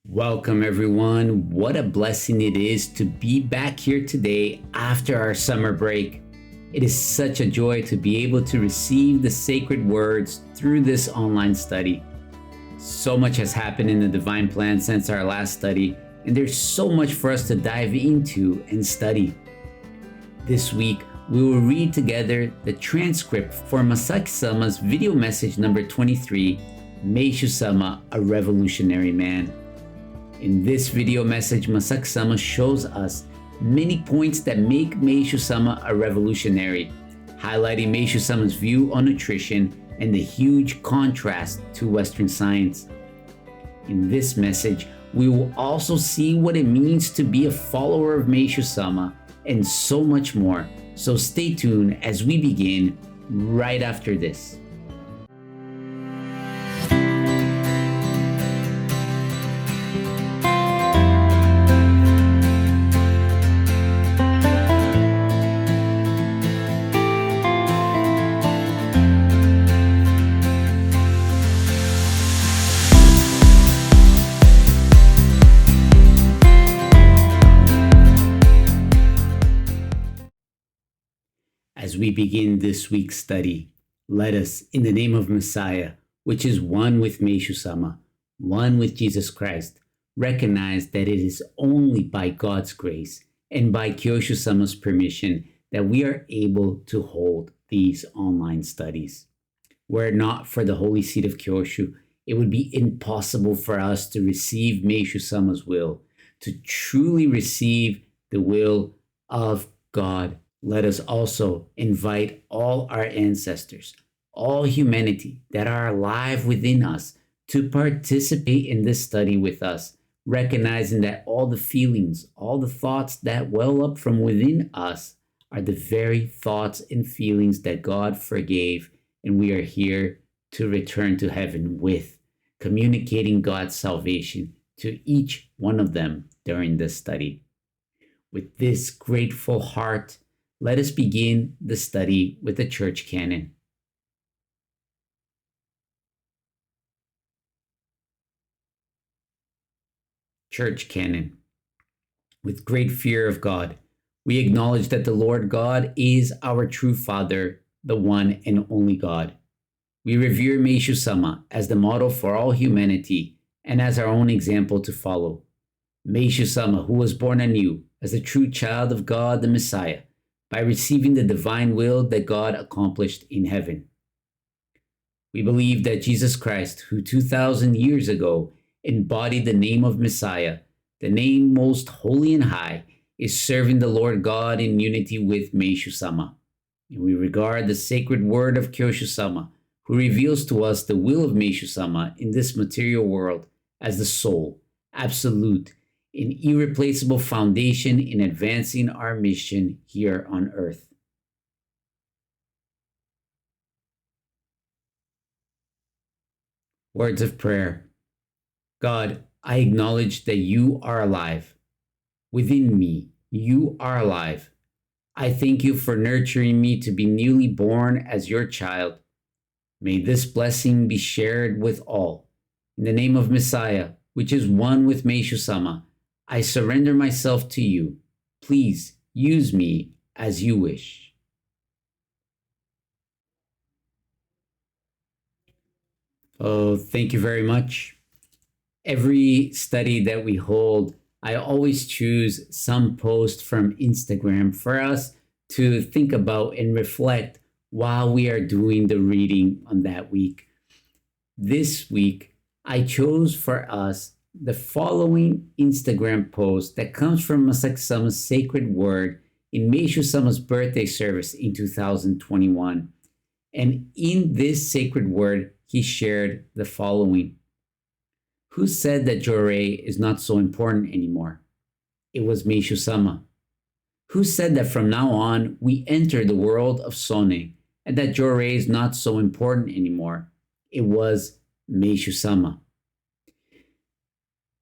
Welcome, everyone. What a blessing it is to be back here today after our summer break. It is such a joy to be able to receive the sacred words through this online study. So much has happened in the divine plan since our last study, and there's so much for us to dive into and study. This week, we will read together the transcript for Masaaki-sama's video message number 23, Meishu-sama, a Revolutionary Man. In this video message, Masaaki-sama shows us many points that make Meishu-sama a revolutionary, highlighting Meishu-sama's view on nutrition and the huge contrast to Western science. In this message, we will also see what it means to be a follower of Meishu-sama and so much more. So stay tuned as we begin right after this. As we begin this week's study, let us, in the name of Messiah, which is one with Meishu-sama, one with Jesus Christ, recognize that it is only by God's grace and by Kyoshu-sama's permission that we are able to hold these online studies. Were it not for the Holy Seat of Kyoshu, it would be impossible for us to receive Meishu-sama's will, to truly receive the will of God. Let us also invite all our ancestors, all humanity that are alive within us, to participate in this study with us, recognizing that all the feelings, all the thoughts that well up from within us are the very thoughts and feelings that God forgave, and we are here to return to heaven with, communicating God's salvation to each one of them during this study. With this grateful heart, let us begin the study with the church canon. Church canon. With great fear of God, we acknowledge that the Lord God is our true Father, the one and only God. We revere Meishu-sama as the model for all humanity and as our own example to follow. Meishu-sama, who was born anew as a true child of God, the Messiah, by receiving the divine will that God accomplished in heaven. We believe that Jesus Christ, who 2,000 years ago embodied the name of Messiah, the name most holy and high, is serving the Lord God in unity with Meishu-sama. And we regard the sacred word of Kyoshu-sama, who reveals to us the will of Meishu-sama in this material world, as the sole, absolute, an irreplaceable foundation in advancing our mission here on earth. Words of prayer. God, I acknowledge that you are alive. Within me, you are alive. I thank you for nurturing me to be newly born as your child. May this blessing be shared with all. In the name of Messiah, which is one with Meishu-sama, I surrender myself to you. Please use me as you wish. Oh, thank you very much. Every study that we hold, I always choose some post from Instagram for us to think about and reflect while we are doing the reading on that week. This week, I chose for us the following Instagram post that comes from Masaaki-sama's sacred word in Meishu-sama's birthday service in 2021. And in this sacred word, he shared the following. Who said that Jorei is not so important anymore? It was Meishu-sama. Who said that from now on we enter the world of Sone and that Jorei is not so important anymore? It was Meishu-sama.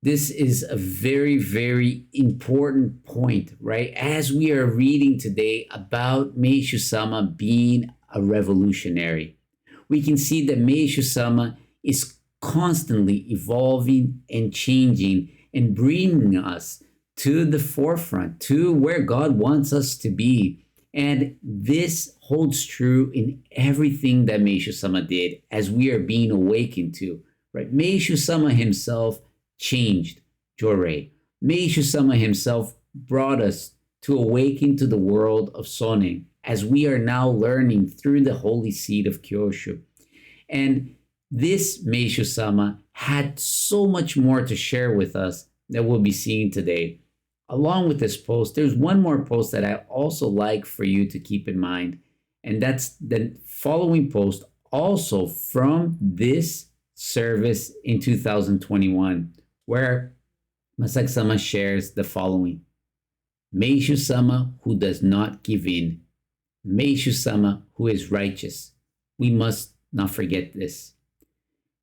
This is a very, very important point, right? As we are reading today about Meishu-sama being a revolutionary, we can see that Meishu-sama is constantly evolving and changing and bringing us to the forefront, to where God wants us to be. And this holds true in everything that Meishu-sama did as we are being awakened to, right? Meishu-sama himself changed Jorei. Meishu-sama himself brought us to awaken to the world of Sonin as we are now learning through the holy seed of Kyoshu. And this Meishu-sama had so much more to share with us that we'll be seeing today. Along with this post, there's one more post that I also like for you to keep in mind, and that's the following post, also from this service in 2021, where Masaaki-sama shares the following: Meishu-sama who does not give in, Meishu-sama who is righteous. We must not forget this.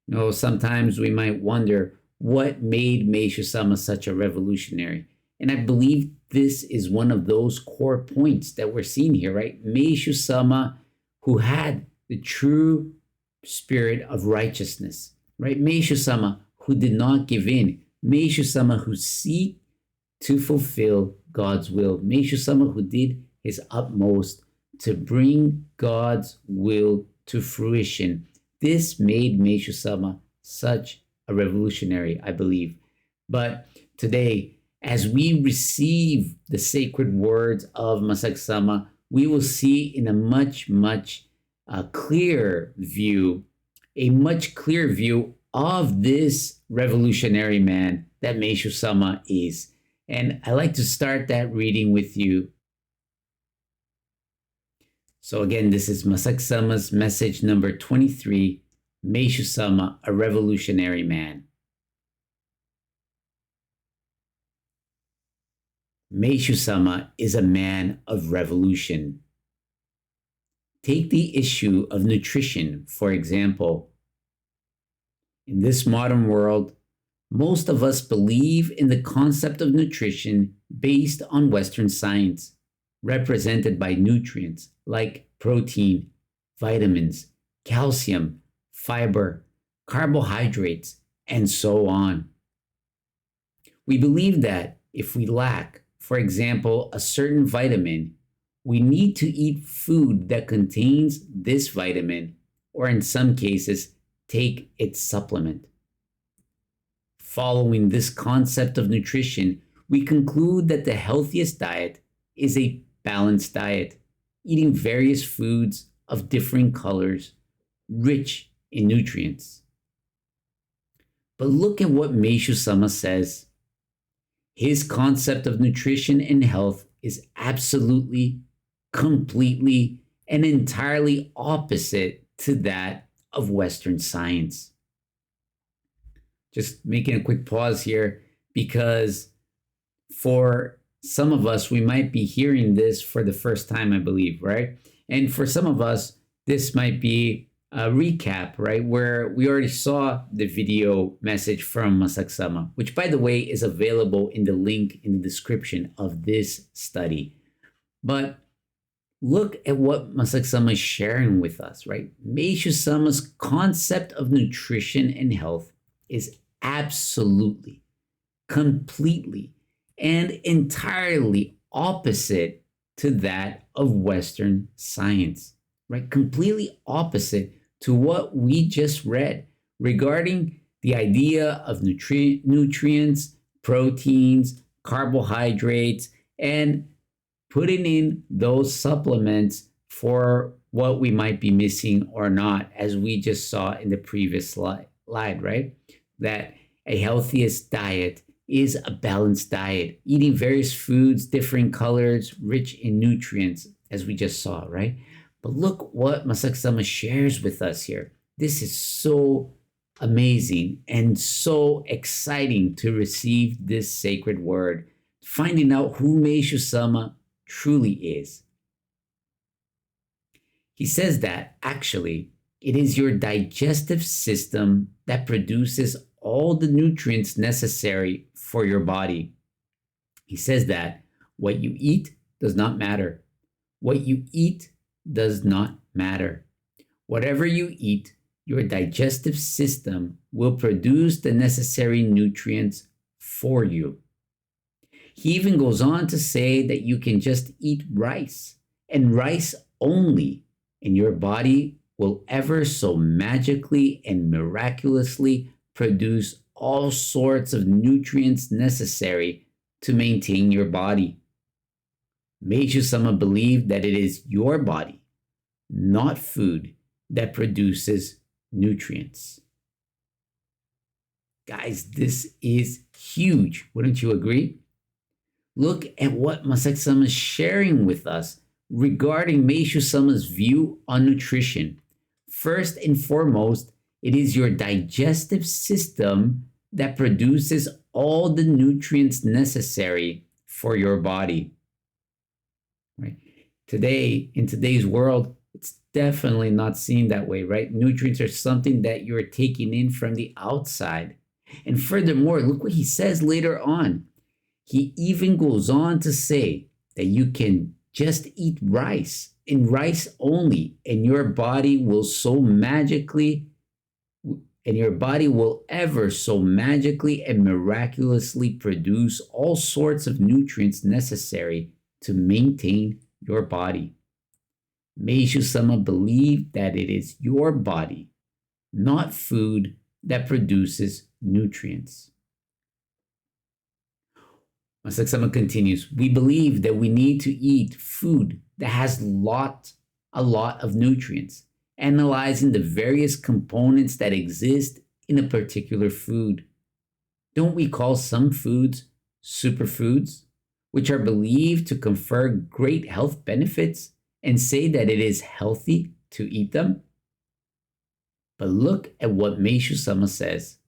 You know, sometimes we might wonder what made Meishu-sama such a revolutionary. And I believe this is one of those core points that we're seeing here, right? Meishu-sama, who had the true spirit of righteousness, right? Meishu-sama, who did not give in. Meishu-sama, who seek to fulfill God's will. Meishu-sama, who did his utmost to bring God's will to fruition. This made Meishu-sama such a revolutionary, I believe. But today, as we receive the sacred words of Masaaki-sama, we will see in a much clearer view, of this revolutionary man that Meishu-sama is. And I like to start that reading with you. So again, this is Masaaki-sama's message number 23, Meishu-sama, a revolutionary man. Meishu-sama is a man of revolution. Take the issue of nutrition, for example. In this modern world, most of us believe in the concept of nutrition based on Western science, represented by nutrients like protein, vitamins, calcium, fiber, carbohydrates, and so on. We believe that if we lack, for example, a certain vitamin, we need to eat food that contains this vitamin, or in some cases, take its supplement. Following this concept of nutrition, we conclude that the healthiest diet is a balanced diet, eating various foods of different colors, rich in nutrients. But look at what Meishu-sama says. His concept of nutrition and health is absolutely, completely, and entirely opposite to that of Western science. Just making a quick pause here, because for some of us, we might be hearing this for the first time, I believe, right? And for some of us, this might be a recap, right? Where we already saw the video message from Masaaki-sama, which, by the way, is available in the link in the description of this study. But look at what Masaaki-sama is sharing with us, right? Meishu-sama's concept of nutrition and health is absolutely, completely, and entirely opposite to that of Western science, right? Completely opposite to what we just read regarding the idea of nutrients, proteins, carbohydrates, and putting in those supplements for what we might be missing or not, as we just saw in the previous slide, right? That a healthiest diet is a balanced diet, eating various foods, different colors, rich in nutrients, as we just saw, right? But look what Masaaki-sama shares with us here. This is so amazing and so exciting to receive this sacred word, finding out who Meishu-sama truly is. He says that actually it is your digestive system that produces all the nutrients necessary for your body. He says that what you eat does not matter. What you eat does not matter. Whatever you eat, your digestive system will produce the necessary nutrients for you. He even goes on to say that you can just eat rice and rice only, and your body will ever so magically and miraculously produce all sorts of nutrients necessary to maintain your body. Meishu-sama believed that it is your body, not food, that produces nutrients. Guys, this is huge. Wouldn't you agree? Look at what Masaaki-sama is sharing with us regarding Meishu-sama's view on nutrition. First and foremost, it is your digestive system that produces all the nutrients necessary for your body. Right? Today, in today's world, it's definitely not seen that way, right? Nutrients are something that you're taking in from the outside. And furthermore, look what he says later on. He even goes on to say that you can just eat rice and rice only, and your body will ever so magically and miraculously produce all sorts of nutrients necessary to maintain your body. Meishu-sama believed that it is your body, not food, that produces nutrients. Masaaki-sama continues, we believe that we need to eat food that has a lot of nutrients, analyzing the various components that exist in a particular food. Don't we call some foods superfoods, which are believed to confer great health benefits and say that it is healthy to eat them? But look at what Meishu-sama says.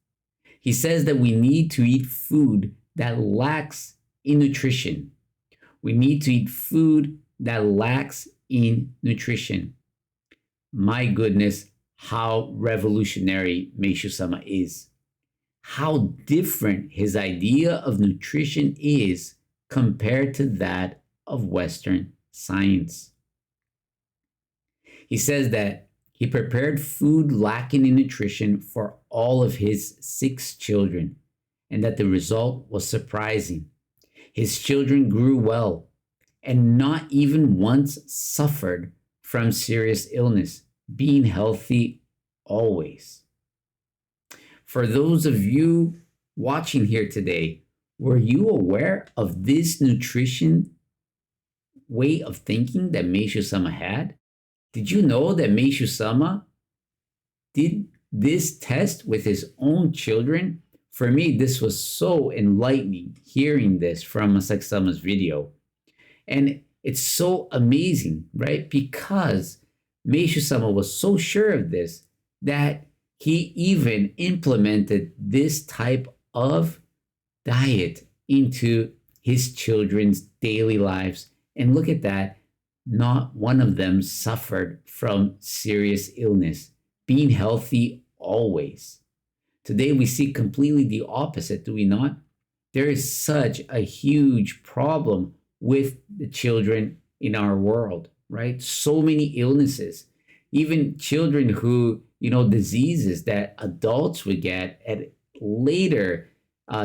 He says that we need to eat food that lacks in nutrition. We need to eat food that lacks in nutrition. My goodness, how revolutionary Meishu-sama is. How different his idea of nutrition is compared to that of Western science. He says that he prepared food lacking in nutrition for all of his 6 children, and that the result was surprising. His children grew well and not even once suffered from serious illness, being healthy always. For those of you watching here today, were you aware of this nutrition way of thinking that Meishu-sama had? Did you know that Meishu-sama did this test with his own children? For me, this was so enlightening hearing this from Masaaki-sama's video. And it's so amazing, right? Because Meishu-sama was so sure of this that he even implemented this type of diet into his children's daily lives. And look at that, not one of them suffered from serious illness, being healthy always. Today we see completely the opposite, do we not? There is such a huge problem with the children in our world, right? So many illnesses, even children who, diseases that adults would get at later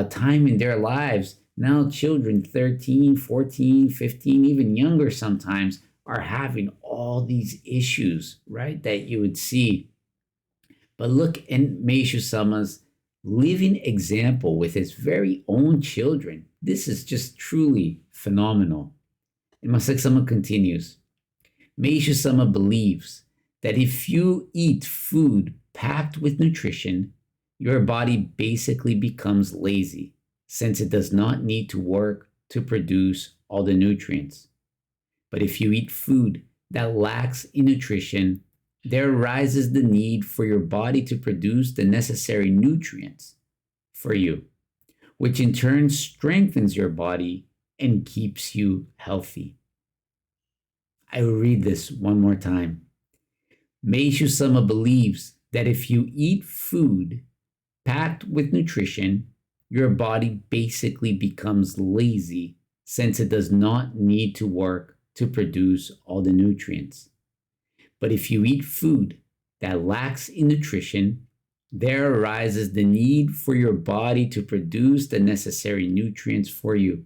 time in their lives. Now children 13, 14, 15, even younger sometimes are having all these issues, right, that you would see. But look at Meishu-sama's living example with his very own children. This is just truly phenomenal. And Masaaki-sama continues, Meishu-sama believes that if you eat food packed with nutrition, your body basically becomes lazy, since it does not need to work to produce all the nutrients. But if you eat food that lacks in nutrition, there arises the need for your body to produce the necessary nutrients for you, which in turn strengthens your body and keeps you healthy. I will read this one more time. Meishu-sama believes that if you eat food packed with nutrition, your body basically becomes lazy, since it does not need to work to produce all the nutrients. But if you eat food that lacks in nutrition, there arises the need for your body to produce the necessary nutrients for you,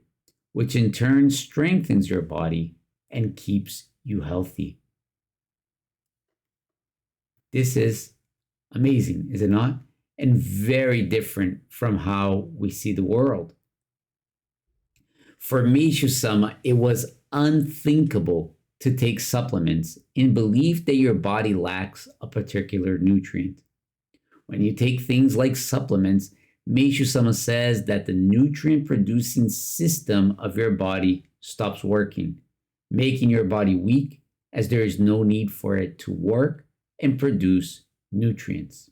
which in turn strengthens your body and keeps you healthy. This is amazing, is it not? And very different from how we see the world. For Meishu-sama, it was unthinkable to take supplements in belief that your body lacks a particular nutrient. When you take things like supplements, Meishu-sama says that the nutrient-producing system of your body stops working, making your body weak as there is no need for it to work and produce nutrients.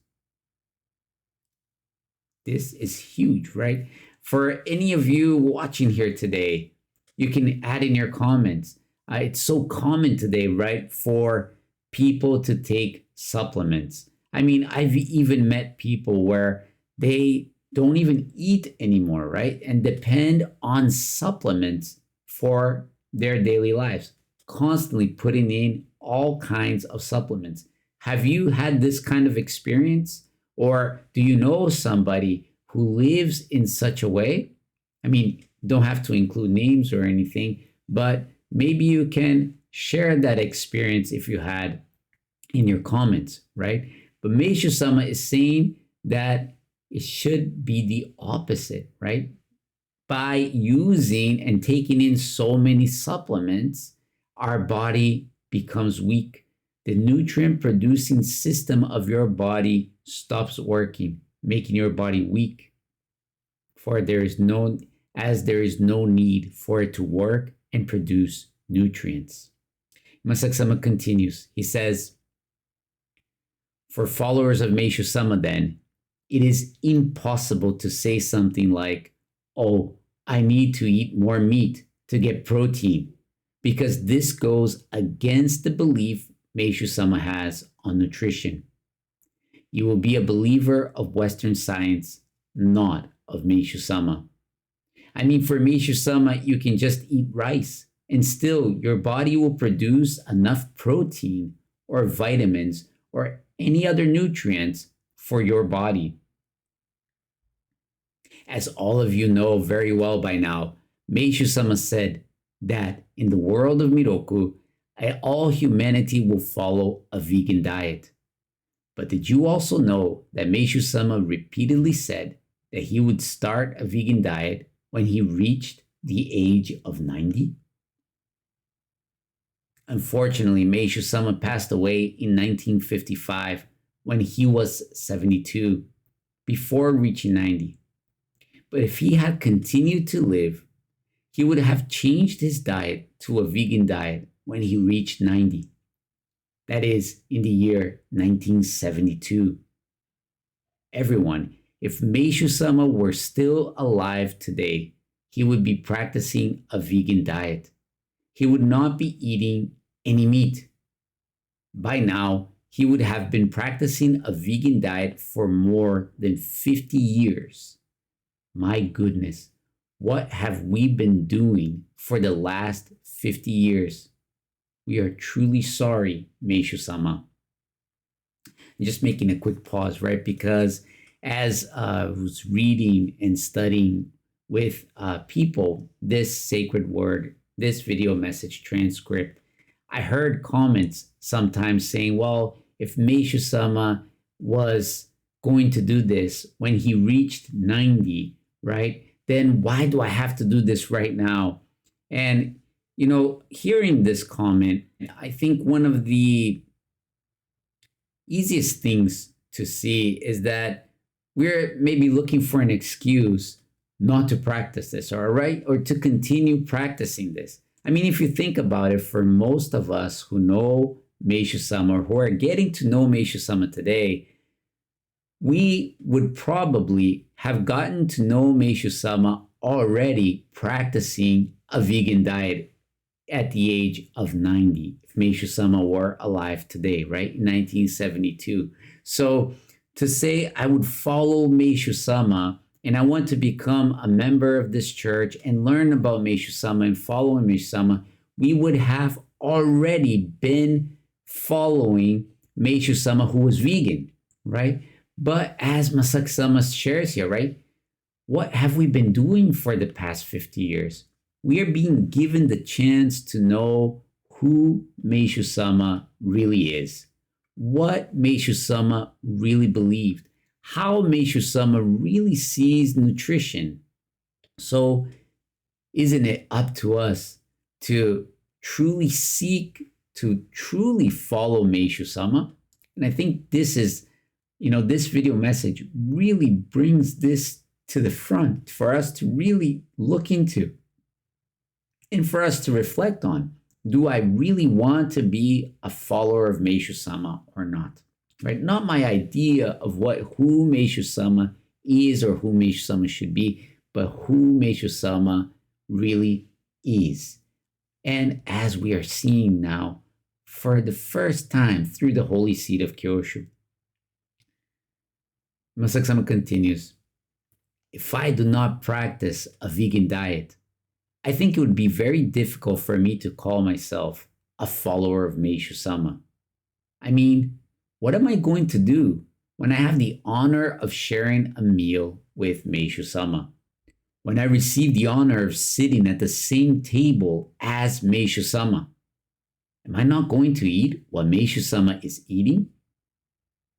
This is huge, right? For any of you watching here today, you can add in your comments. It's so common today, right, for people to take supplements. I mean, I've even met people where they don't even eat anymore, right? And depend on supplements for their daily lives, constantly putting in all kinds of supplements. Have you had this kind of experience? Or do you know somebody who lives in such a way? I mean, don't have to include names or anything, but maybe you can share that experience if you had in your comments, right? But Meishu-sama is saying that it should be the opposite, right? By using and taking in so many supplements, our body becomes weak. The nutrient producing system of your body stops working, making your body weak. For there is no need for it to work and produce nutrients. Masaaki-sama continues. He says, for followers of Meishu-sama, then, it is impossible to say something like, oh, I need to eat more meat to get protein, because this goes against the belief Meishu-sama has on nutrition. You will be a believer of Western science, not of Meishu-sama. I mean, for Meishu-sama, you can just eat rice, and still your body will produce enough protein or vitamins or any other nutrients for your body. As all of you know very well by now, Meishu-sama said that in the world of Miroku, all humanity will follow a vegan diet. But did you also know that Meishu-sama repeatedly said that he would start a vegan diet when he reached the age of 90? Unfortunately, Meishu-sama passed away in 1955 when he was 72, before reaching 90. But if he had continued to live, he would have changed his diet to a vegan diet when he reached 90. That is, in the year 1972. Everyone, if Meishu-sama were still alive today, he would be practicing a vegan diet. He would not be eating any meat. By now, he would have been practicing a vegan diet for more than 50 years. My goodness, what have we been doing for the last 50 years? We are truly sorry, Meishu-sama. I'm just making a quick pause, right? Because as I was reading and studying with people this sacred word, this video message transcript, I heard comments sometimes saying, well, if Meishu-sama was going to do this when he reached 90, right, then why do I have to do this right now? And, you know, hearing this comment, I think one of the easiest things to see is that we're maybe looking for an excuse not to practice this, all right, or to continue practicing this. I mean, if you think about it, for most of us who know Meishu-sama or who are getting to know Meishu-sama today, we would probably have gotten to know Meishu-sama already practicing a vegan diet at the age of 90, if Meishu-sama were alive today, right, in 1972. So to say I would follow Meishu-sama and I want to become a member of this church and learn about Meishu-sama and follow Meishu-sama, we would have already been following Meishu-sama who was vegan, right? But as Masaaki-sama shares here, right? What have we been doing for the past 50 years? We are being given the chance to know who Meishu-sama really is, what Meishu-sama really believed, how Meishu-sama really sees nutrition. So, isn't it up to us to truly seek, to truly follow Meishu-sama? And I think this is, this video message really brings this to the front for us to really look into and for us to reflect on. Do I really want to be a follower of Meishu-sama or not? Right? Not my idea of who Meishu-sama is or who Meishu-sama should be, but who Meishu-sama really is. And as we are seeing now, for the first time through the Holy Seed of Kyoshu, Masaaki-sama continues, if I do not practice a vegan diet, I think it would be very difficult for me to call myself a follower of Meishu-sama. I mean, what am I going to do when I have the honor of sharing a meal with Meishu-sama? When I receive the honor of sitting at the same table as Meishu-sama? Am I not going to eat what Meishu-sama is eating?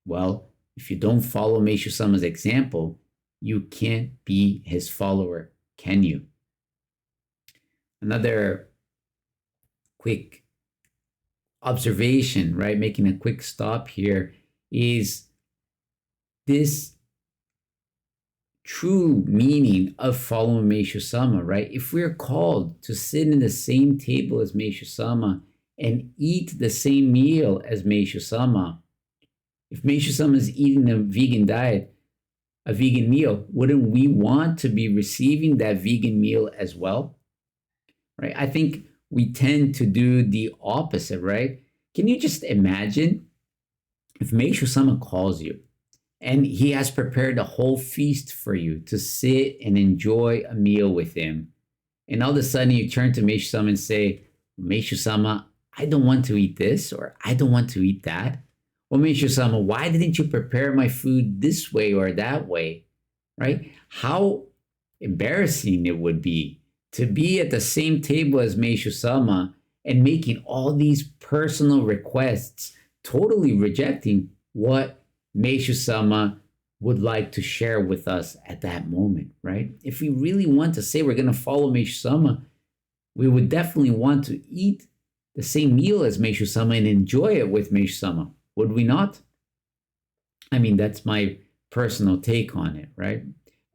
Well, if you don't follow Meishu-sama's example, you can't be his follower, can you? Another quick observation, right? Making a quick stop here is this true meaning of following Meishu-sama, right? If we're called to sit in the same table as Meishu-sama and eat the same meal as Meishu-sama, if Meishu-sama is eating a vegan diet, a vegan meal, wouldn't we want to be receiving that vegan meal as well? Right? I think we tend to do the opposite, right? Can you just imagine if Meishu-sama calls you and he has prepared a whole feast for you to sit and enjoy a meal with him, and all of a sudden you turn to Meishu-sama and say, Meishu-sama, I don't want to eat this, or I don't want to eat that. Well, Meishu-sama, why didn't you prepare my food this way or that way? Right? How embarrassing it would be to be at the same table as Meishu-sama and making all these personal requests, totally rejecting what Meishu-sama would like to share with us at that moment, right? If we really want to say we're going to follow Meishu-sama, we would definitely want to eat the same meal as Meishu-sama and enjoy it with Meishu-sama. Would we not? I mean, that's my personal take on it, right?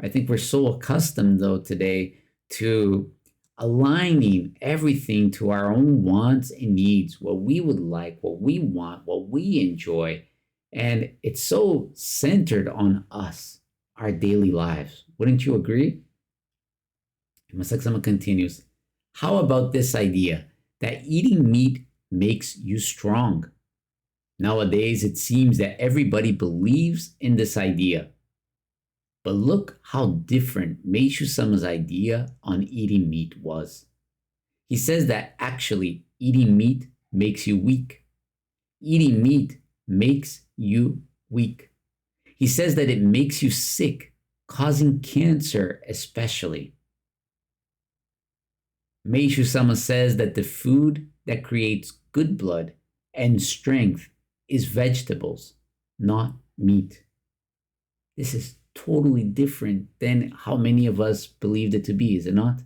I think we're so accustomed, though, today to aligning everything to our own wants and needs, what we would like, what we want, what we enjoy. And it's so centered on us, our daily lives. Wouldn't you agree? Masaaki-sama continues, how about this idea that eating meat makes you strong? Nowadays, it seems that everybody believes in this idea. But look how different Meishu-sama's idea on eating meat was. He says that actually eating meat makes you weak. Eating meat makes you weak. He says that it makes you sick, causing cancer especially. Meishu-sama says that the food that creates good blood and strength is vegetables, not meat. This is totally different than how many of us believed it to be, is it not?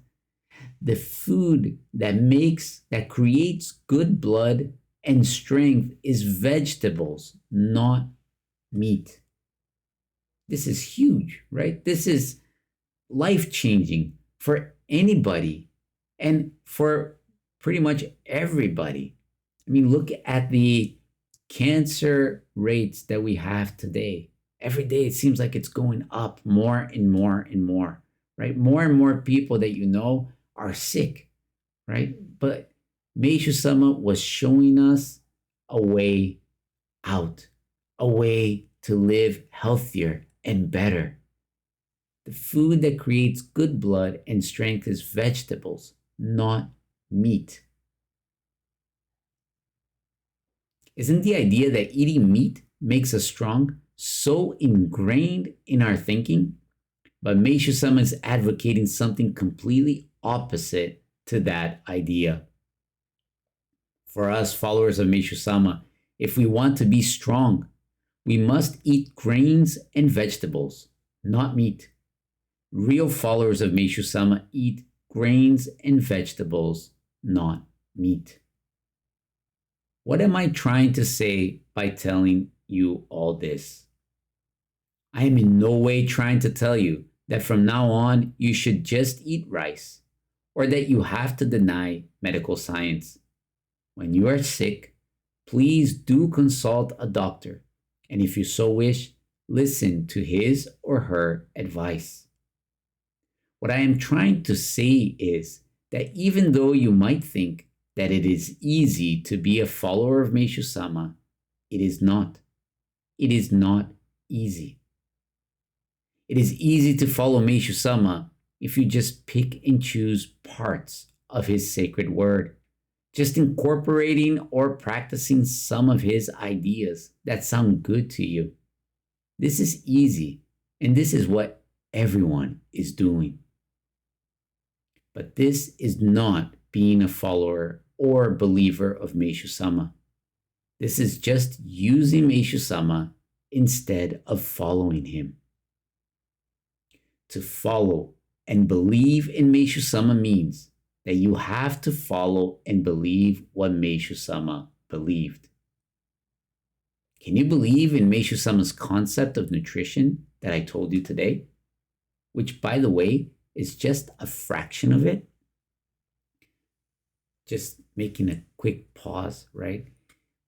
The food that creates good blood and strength is vegetables, not meat. This is huge, right? This is life-changing for anybody and for pretty much everybody. I mean, look at the cancer rates that we have today. Every day it seems like it's going up more and more and more, right? More and more people that you know are sick, right? But Meishu-sama was showing us a way out, a way to live healthier and better. The food that creates good blood and strength is vegetables, not meat. Isn't the idea that eating meat makes us strong so ingrained in our thinking? But Meishu-sama is advocating something completely opposite to that idea. For us followers of Meishu-sama, if we want to be strong, we must eat grains and vegetables, not meat. Real followers of Meishu-sama eat grains and vegetables, not meat. What am I trying to say by telling you all this? I am in no way trying to tell you that from now on you should just eat rice or that you have to deny medical science. When you are sick, please do consult a doctor, and if you so wish, listen to his or her advice. What I am trying to say is that even though you might think that it is easy to be a follower of Meishu-sama, it is not. It is not easy. It is easy to follow Meishu-sama if you just pick and choose parts of his sacred word, just incorporating or practicing some of his ideas that sound good to you. This is easy, and this is what everyone is doing. But this is not being a follower or believer of Meishu-sama. This is just using Meishu-sama instead of following him. To follow and believe in Meishu-sama means that you have to follow and believe what Meishu-sama believed. Can you believe in Meishu-sama's concept of nutrition that I told you today? Which, by the way, is just a fraction of it. Just making a quick pause, right?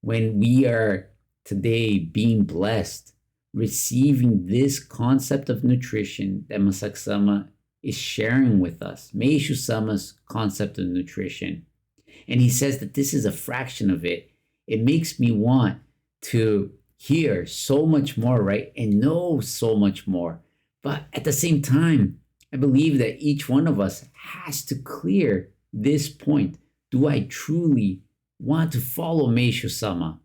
When we are today being blessed, receiving this concept of nutrition that Masaaki-sama is sharing with us, Meishu-sama's concept of nutrition, and he says that this is a fraction of it, it makes me want to hear so much more, right? And know so much more. But at the same time, I believe that each one of us has to clear this point. Do I truly want to follow Meishu-sama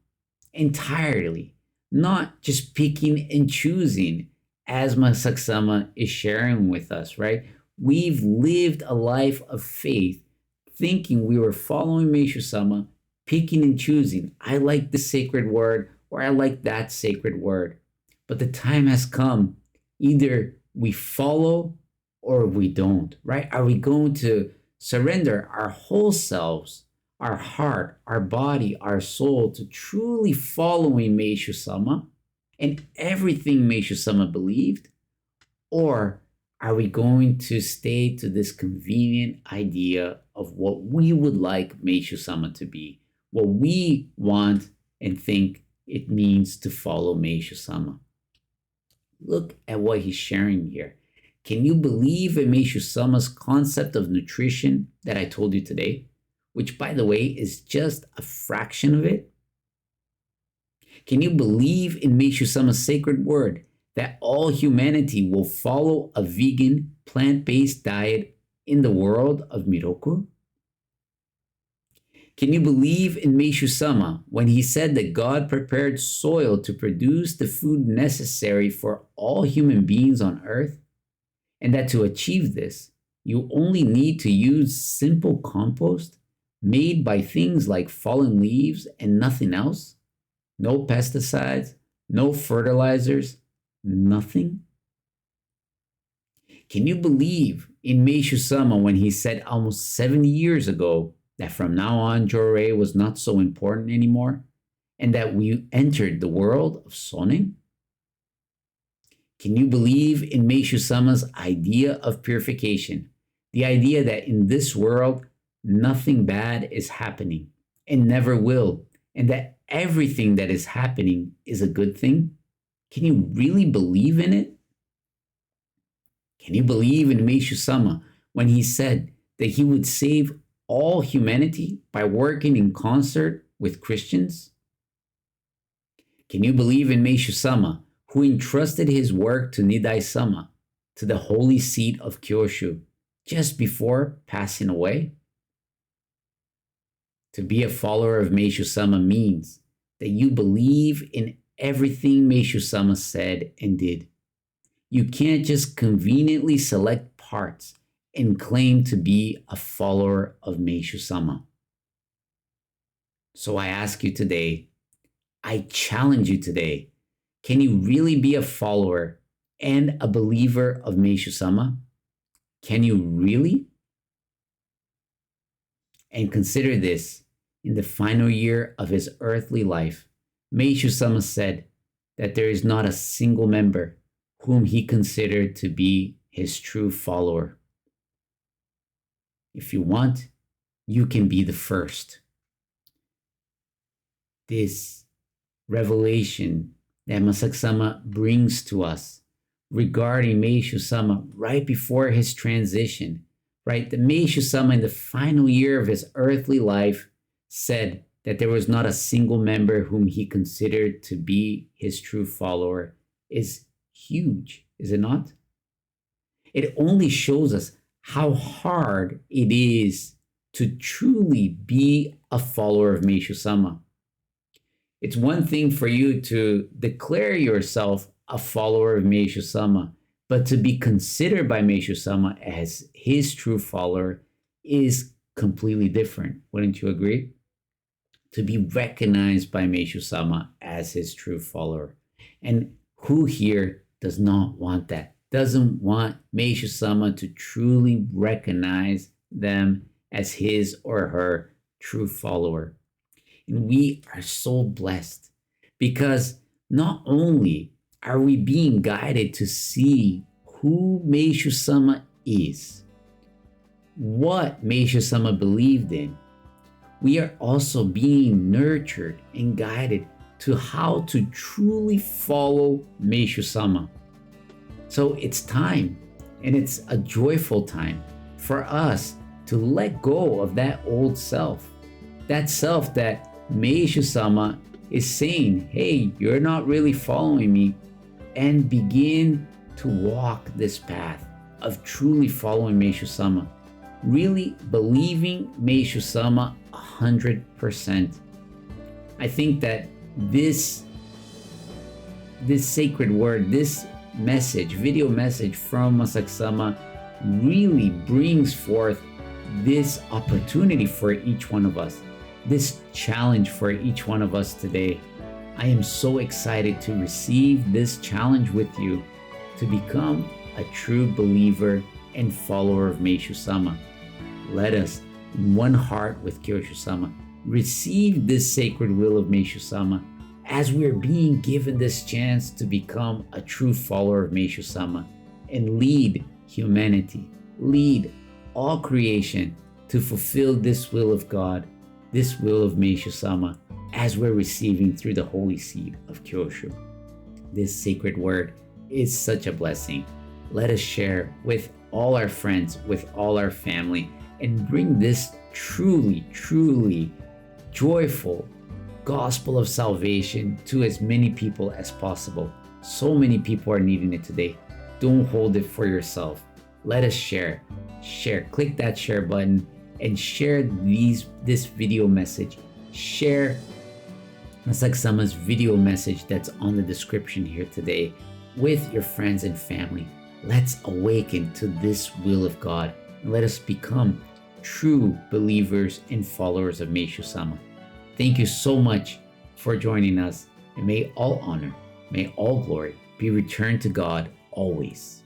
entirely? Not just picking and choosing, as Masaaki-sama is sharing with us, right? We've lived a life of faith, thinking we were following Meishu-sama, picking and choosing. I like this sacred word, or I like that sacred word. But the time has come. Either we follow or we don't, right? Are we going to surrender our whole selves, our heart, our body, our soul to truly following Meishu-sama and everything Meishu-sama believed? Or are we going to stay to this convenient idea of what we would like Meishu-sama to be, what we want and think it means to follow Meishu-sama? Look at what he's sharing here. Can you believe in Meishu-sama's concept of nutrition that I told you today, which, by the way, is just a fraction of it? Can you believe in Meishu-sama's sacred word that all humanity will follow a vegan, plant-based diet in the world of Miroku? Can you believe in Meishu-sama when he said that God prepared soil to produce the food necessary for all human beings on earth? And that to achieve this, you only need to use simple compost made by things like fallen leaves and nothing else? No pesticides, no fertilizers, nothing? Can you believe in Meishu-sama when he said almost 70 years ago that from now on Jorei was not so important anymore and that we entered the world of Sonin? Can you believe in Meishu-sama's idea of purification? The idea that in this world, nothing bad is happening and never will, and that everything that is happening is a good thing? Can you really believe in it? Can you believe in Meishu-sama when he said that he would save all humanity by working in concert with Christians? Can you believe in Meishu-sama, who entrusted his work to Nidai-sama, to the holy seat of Kyoshu, just before passing away? To be a follower of Meishu-sama means that you believe in everything Meishu-sama said and did. You can't just conveniently select parts and claim to be a follower of Meishu-sama. So I ask you today, I challenge you today, can you really be a follower and a believer of Meishu-sama? Can you really? And consider this, in the final year of his earthly life, Meishu-sama said that there is not a single member whom he considered to be his true follower. If you want, you can be the first. This revelation that Masaaki-sama brings to us regarding Meishu-sama right before his transition, right? The Meishu-sama in the final year of his earthly life said that there was not a single member whom he considered to be his true follower is huge, is it not? It only shows us how hard it is to truly be a follower of Meishu-sama. It's one thing for you to declare yourself a follower of Meishu-sama, but to be considered by Meishu-sama as his true follower is completely different. Wouldn't you agree? To be recognized by Meishu-sama as his true follower. And who here does not want that? Doesn't want Meishu-sama to truly recognize them as his or her true follower. And we are so blessed because not only are we being guided to see who Meishu-sama is, what Meishu-sama believed in, we are also being nurtured and guided to how to truly follow Meishu-sama. So it's time, and it's a joyful time for us to let go of that old self. That self that Meishu-sama is saying, hey, you're not really following me, and begin to walk this path of truly following Meishu-sama, really believing Meishu-sama 100%. I think that this sacred word, this message, video message from Masaaki-sama really brings forth this opportunity for each one of us, this challenge for each one of us today. I am so excited to receive this challenge with you to become a true believer and follower of Meishu-sama. Let us, in one heart with Kyosho-sama, receive this sacred will of Meishu-sama as we're being given this chance to become a true follower of Meishu-sama and lead humanity, lead all creation to fulfill this will of God, this will of Meishu-sama, as we're receiving through the holy seed of Kyosho. This sacred word is such a blessing. Let us share with all our friends, with all our family, and bring this truly, truly joyful gospel of salvation to as many people as possible. So many people are needing it today. Don't hold it for yourself. Let us share. Click that share button and share this video message. Share Masaaki-sama's video message that's on the description here today with your friends and family. Let's awaken to this will of God and let us become true believers and followers of Meishu-sama. Thank you so much for joining us, and may all honor, may all glory be returned to God always.